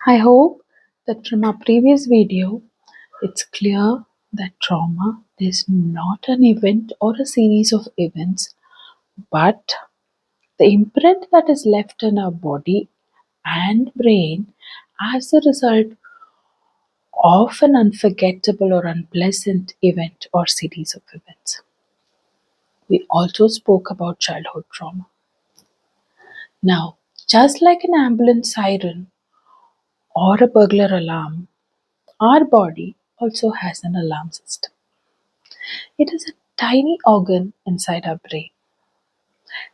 I hope that from our previous video, it's clear that trauma is not an event or a series of events, but the imprint that is left in our body and brain as a result of an unforgettable or unpleasant event or series of events. We also spoke about childhood trauma. Now, just like an ambulance siren or a burglar alarm, our body also has an alarm system. It is a tiny organ inside our brain.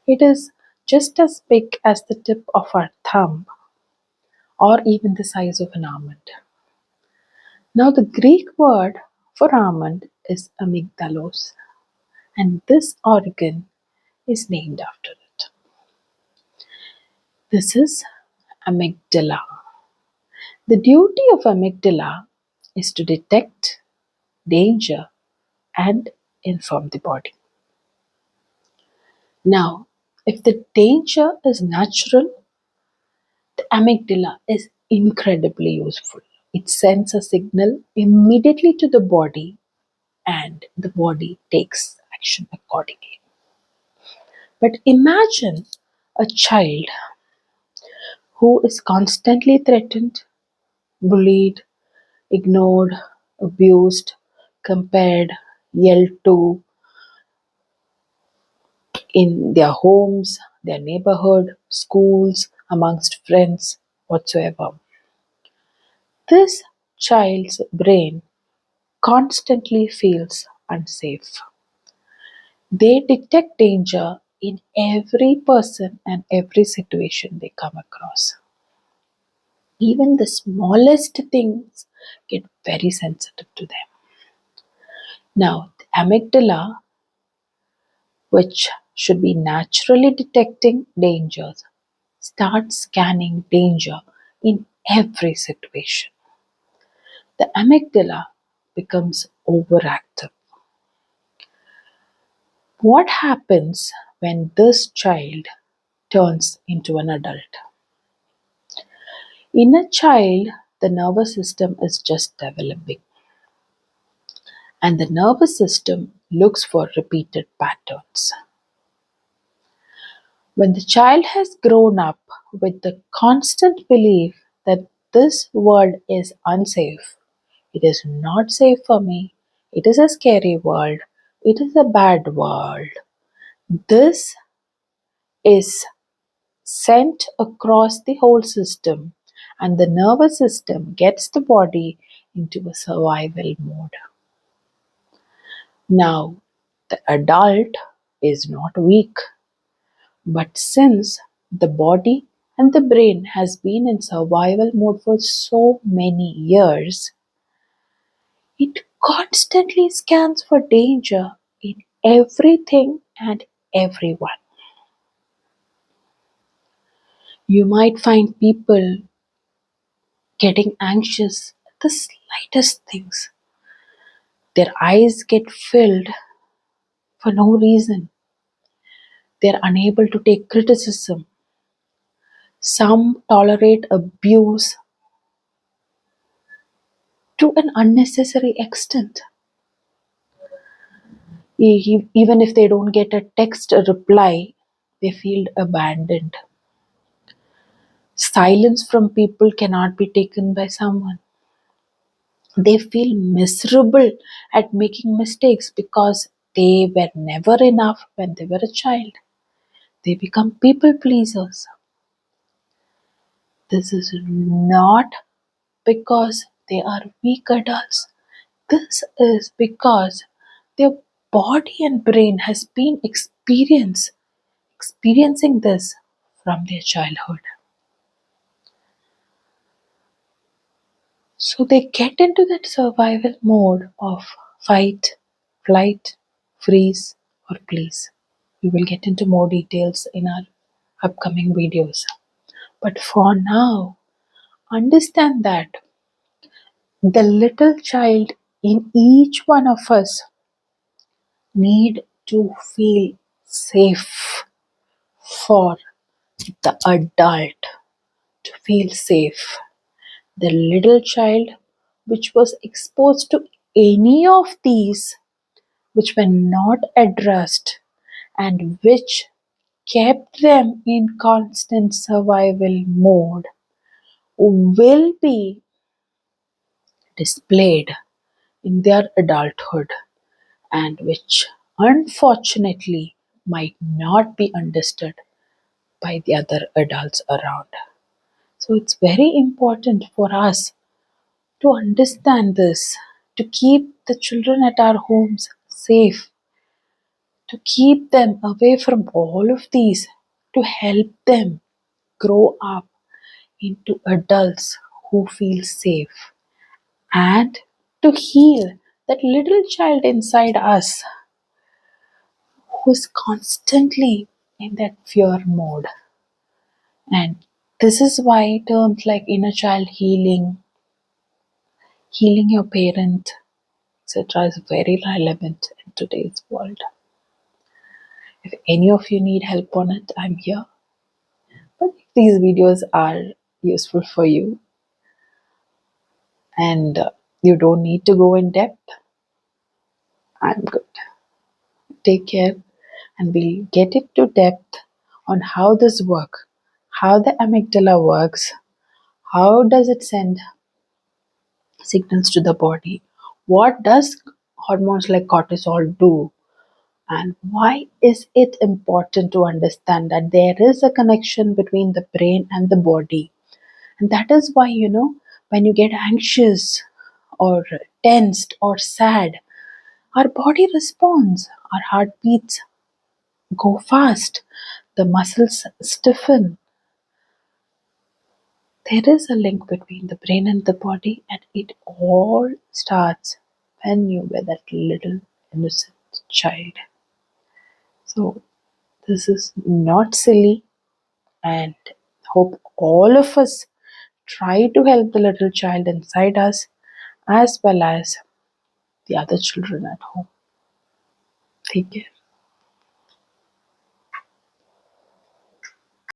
It is just as big as the tip of our thumb or even the size of an almond. Now, the Greek word for almond is amygdalos, and this organ is named after it. This is amygdala. The duty of amygdala is to detect danger and inform the body. Now, if the danger is natural, the amygdala is incredibly useful. It sends a signal immediately to the body and the body takes action accordingly. But imagine a child who is constantly threatened, bullied, ignored, abused, compared, yelled to in their homes, their neighborhood, schools, amongst friends, whatsoever. This child's brain constantly feels unsafe. They detect danger in every person and every situation they come across. Even the smallest things get very sensitive to them. Now, the amygdala, which should be naturally detecting dangers, starts scanning danger in every situation. The amygdala becomes overactive. What happens when this child turns into an adult? In a child, the nervous system is just developing, and the nervous system looks for repeated patterns. When the child has grown up with the constant belief that this world is unsafe, it is not safe for me, it is a scary world, it is a bad world, this is sent across the whole system, and the nervous system gets the body into a survival mode. Now, the adult is not weak, but since the body and the brain has been in survival mode for so many years, it constantly scans for danger in everything and everyone. You might find people getting anxious at the slightest things. Their eyes get filled for no reason. They're unable to take criticism. Some tolerate abuse to an unnecessary extent. Even if they don't get a text reply, they feel abandoned. Silence from people cannot be taken by someone. They feel miserable at making mistakes because they were never enough when they were a child. They become people pleasers. This is not because they are weak adults. This is because their body and brain has been experiencing this from their childhood. So they get into that survival mode of fight, flight, freeze, or please. We will get into more details in our upcoming videos. But for now, understand that the little child in each one of us need to feel safe for the adult to feel safe. The little child which was exposed to any of these which were not addressed and which kept them in constant survival mode will be displayed in their adulthood and which unfortunately might not be understood by the other adults around. So it's very important for us to understand this, to keep the children at our homes safe, to keep them away from all of these, to help them grow up into adults who feel safe, and to heal that little child inside us who is constantly in that fear mode. And this is why terms like inner child healing, healing your parent, etc., is very relevant in today's world. If any of you need help on it, I'm here. But if these videos are useful for you and you don't need to go in depth, I'm good. Take care, and we'll get into depth on how this works, how the amygdala works, how does it send signals to the body, what does hormones like cortisol do, and why is it important to understand that there is a connection between the brain and the body. And that is why, when you get anxious or tensed or sad, our body responds, our heart beats go fast, the muscles stiffen. There is a link between the brain and the body, and it all starts when you were that little innocent child. So, this is not silly, and hope all of us try to help the little child inside us as well as the other children at home. Take care.